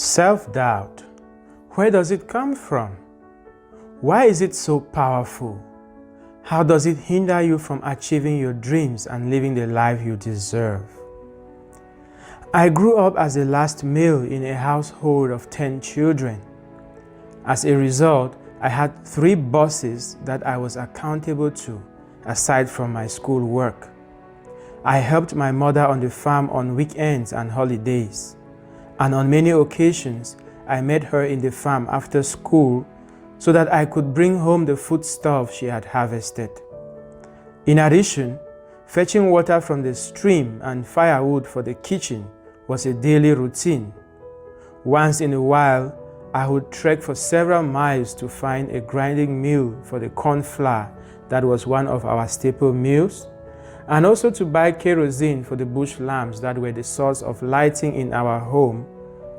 Self-doubt. Where does it come from? Why is it so powerful? How does it hinder you from achieving your dreams and living the life you deserve? I grew up as the last male in a household of 10 children. As a result, I had 3 bosses that I was accountable to, aside from my school work. I helped my mother on the farm on weekends and holidays. And on many occasions, I met her in the farm after school so that I could bring home the foodstuff she had harvested. In addition, fetching water from the stream and firewood for the kitchen was a daily routine. Once in a while, I would trek for several miles to find a grinding mill for the corn flour that was one of our staple meals, and also to buy kerosene for the bush lamps that were the source of lighting in our home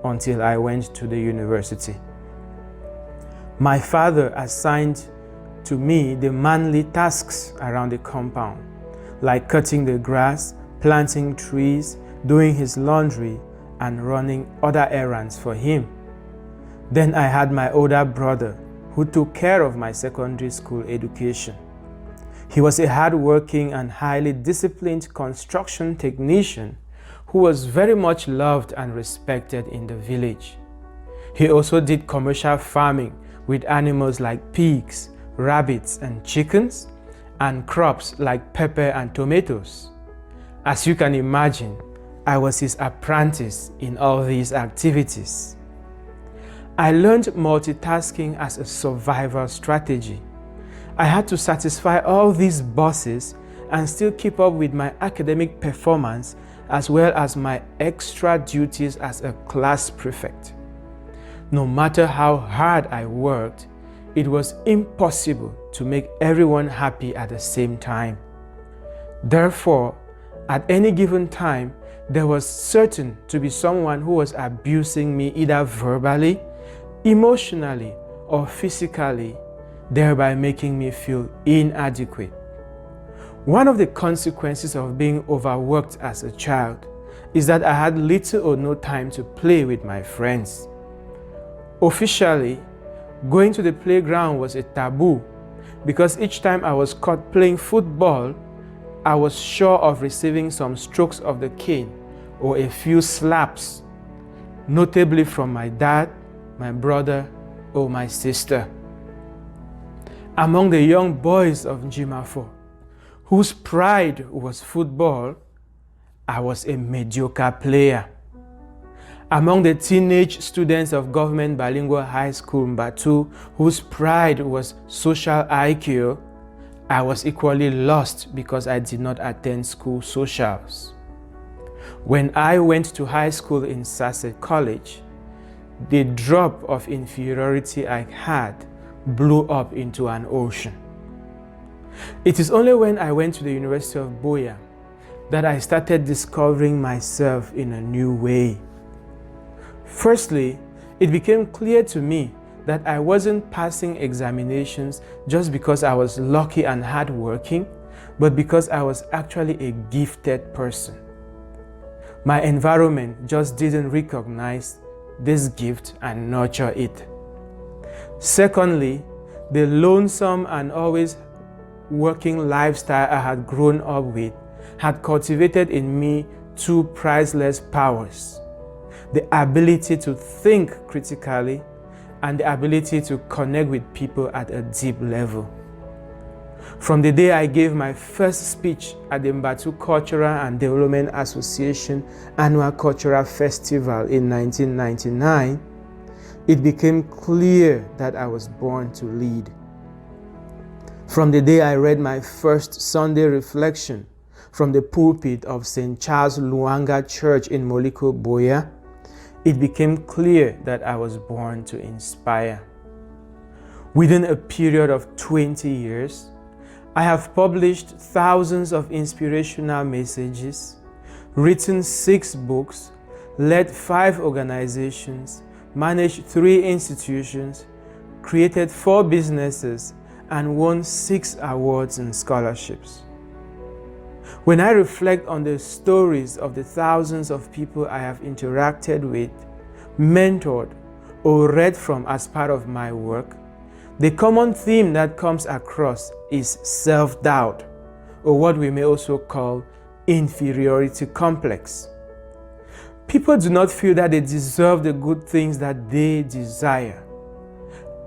until I went to the university. My father assigned to me the manly tasks around the compound, like cutting the grass, planting trees, doing his laundry, and running other errands for him. Then I had my older brother who took care of my secondary school education. He was a hard-working and highly disciplined construction technician who was very much loved and respected in the village. He also did commercial farming with animals like pigs, rabbits, and chickens, and crops like pepper and tomatoes. As you can imagine, I was his apprentice in all these activities. I learned multitasking as a survival strategy. I had to satisfy all these bosses and still keep up with my academic performance as well as my extra duties as a class prefect. No matter how hard I worked, it was impossible to make everyone happy at the same time. Therefore, at any given time, there was certain to be someone who was abusing me either verbally, emotionally, or physically, thereby making me feel inadequate. One of the consequences of being overworked as a child is that I had little or no time to play with my friends. Officially, going to the playground was a taboo because each time I was caught playing football, I was sure of receiving some strokes of the cane or a few slaps, notably from my dad, my brother, or my sister. Among the young boys of Njimafo, whose pride was football, I was a mediocre player. Among the teenage students of Government Bilingual High School Mbatu, whose pride was social IQ, I was equally lost because I did not attend school socials. When I went to high school in Sase College, the drop of inferiority I had blew up into an ocean. It is only when I went to the University of Boya that I started discovering myself in a new way. Firstly, it became clear to me that I wasn't passing examinations just because I was lucky and hardworking, but because I was actually a gifted person. My environment just didn't recognize this gift and nurture it. Secondly, the lonesome and always working lifestyle I had grown up with had cultivated in me 2 priceless powers: the ability to think critically and the ability to connect with people at a deep level. From the day I gave my first speech at the Mbatu Cultural and Development Association Annual Cultural Festival in 1999, it became clear that I was born to lead. From the day I read my first Sunday reflection from the pulpit of St. Charles Luanga Church in Moliko, Boya, it became clear that I was born to inspire. Within a period of 20 years, I have published thousands of inspirational messages, written 6 books, led 5 organizations, managed 3 institutions, created 4 businesses, and won 6 awards and scholarships. When I reflect on the stories of the thousands of people I have interacted with, mentored, or read from as part of my work, the common theme that comes across is self-doubt, or what we may also call inferiority complex. People do not feel that they deserve the good things that they desire.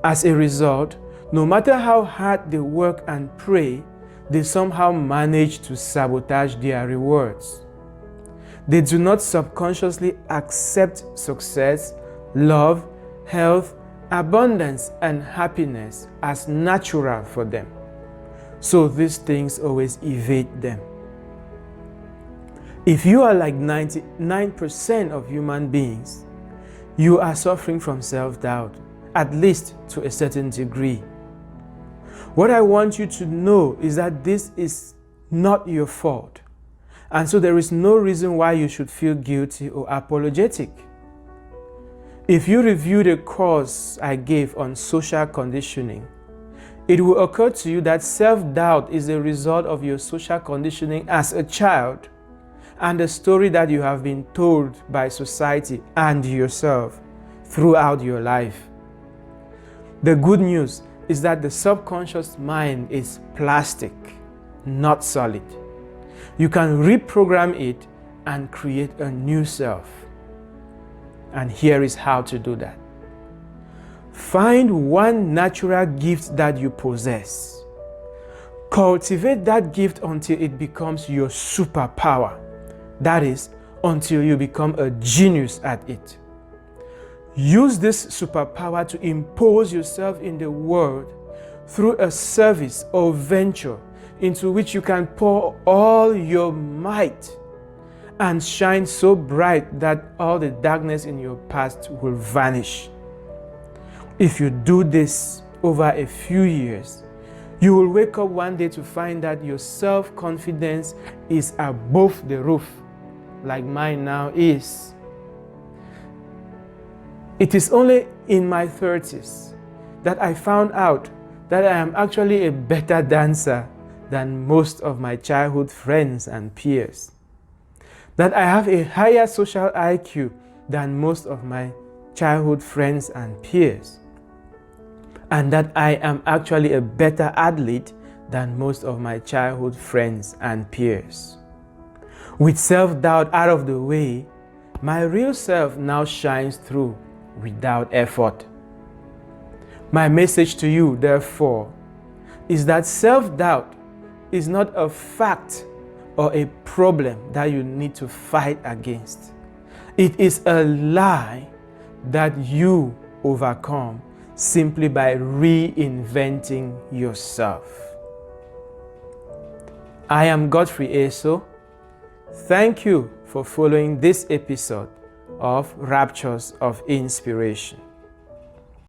As a result, no matter how hard they work and pray, they somehow manage to sabotage their rewards. They do not subconsciously accept success, love, health, abundance, and happiness as natural for them. So these things always evade them. If you are like 99% of human beings, you are suffering from self-doubt, at least to a certain degree. What I want you to know is that this is not your fault. And so there is no reason why you should feel guilty or apologetic. If you review the course I gave on social conditioning, it will occur to you that self-doubt is a result of your social conditioning as a child and the story that you have been told by society and yourself throughout your life. The good news is that the subconscious mind is plastic, not solid. You can reprogram it and create a new self. And here is how to do that. Find one natural gift that you possess. Cultivate that gift until it becomes your superpower. That is, until you become a genius at it. Use this superpower to impose yourself in the world through a service or venture into which you can pour all your might and shine so bright that all the darkness in your past will vanish. If you do this over a few years, you will wake up one day to find that your self-confidence is above the roof, like mine now is. It is only in my 30s that I found out that I am actually a better dancer than most of my childhood friends and peers. That I have a higher social IQ than most of my childhood friends and peers. And that I am actually a better athlete than most of my childhood friends and peers. With self-doubt out of the way, my real self now shines through without effort. My message to you, therefore, is that self-doubt is not a fact or a problem that you need to fight against. It is a lie that you overcome simply by reinventing yourself. I am GodfreyEsoh. Thank you for following this episode of Raptures of Inspiration.